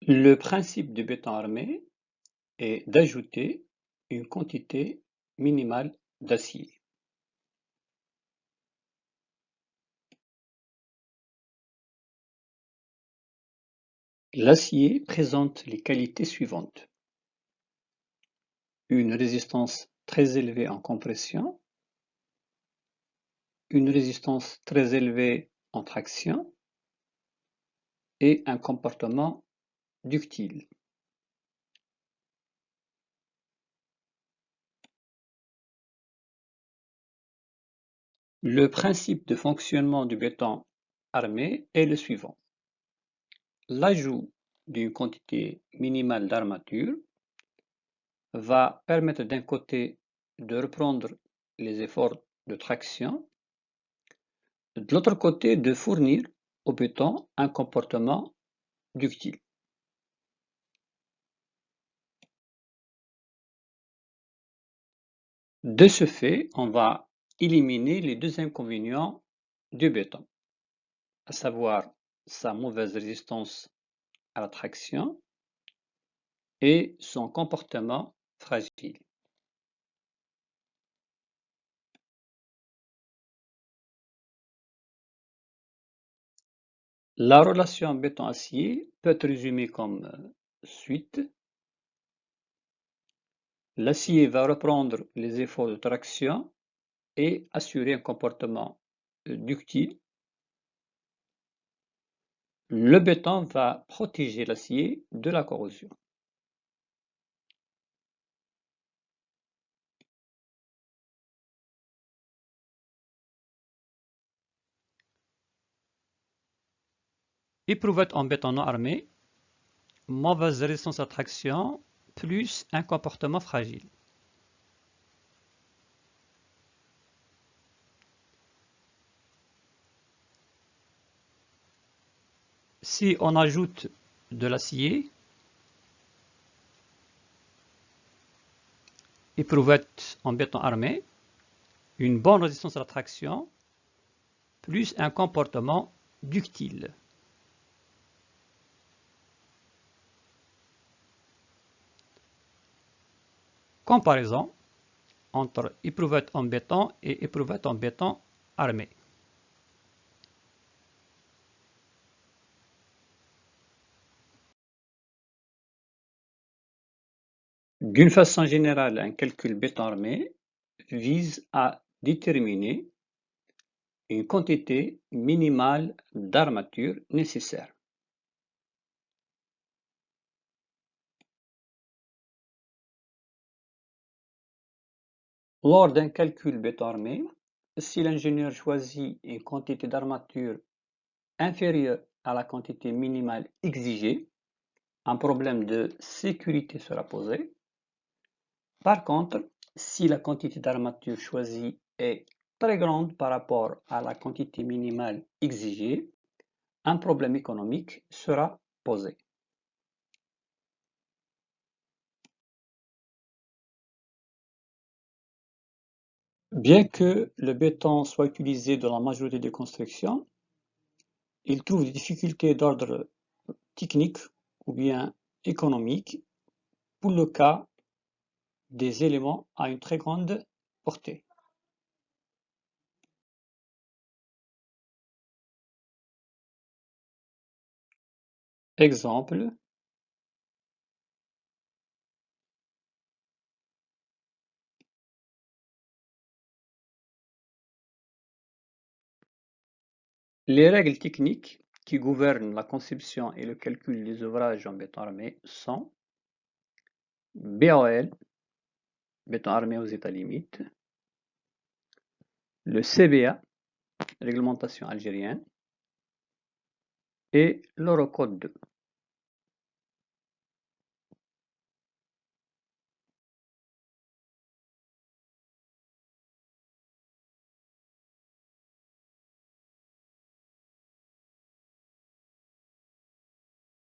Le principe du béton armé est d'ajouter une quantité minimale d'acier. L'acier présente les qualités suivantes: une résistance très élevée en compression, une résistance très élevée en traction et un comportement ductile. Le principe de fonctionnement du béton armé est le suivant: l'ajout d'une quantité minimale d'armature va permettre d'un côté de reprendre les efforts de traction, de l'autre côté de fournir au béton un comportement ductile. De ce fait, on va éliminer les deux inconvénients du béton, à savoir sa mauvaise résistance à la traction et son comportement fragile. La relation béton-acier peut être résumée comme suite. L'acier va reprendre les efforts de traction et assurer un comportement ductile. Le béton va protéger l'acier de la corrosion. Éprouvette en béton non armé, mauvaise résistance à traction, plus un comportement fragile. Si on ajoute de l'acier, éprouvette en béton armé, une bonne résistance à la traction, plus un comportement ductile. Comparaison entre éprouvette en béton et éprouvette en béton armé. D'une façon générale, un calcul béton armé vise à déterminer une quantité minimale d'armature nécessaire. Lors d'un calcul béton armé, si l'ingénieur choisit une quantité d'armature inférieure à la quantité minimale exigée, un problème de sécurité sera posé. Par contre, si la quantité d'armature choisie est très grande par rapport à la quantité minimale exigée, un problème économique sera posé. Bien que le béton soit utilisé dans la majorité des constructions, il trouve des difficultés d'ordre technique ou bien économique pour le cas des éléments à une très grande portée. Exemple, les règles techniques qui gouvernent la conception et le calcul des ouvrages en béton armé sont BAL, béton armé aux états limites, le CBA, réglementation algérienne, et l'Eurocode 2.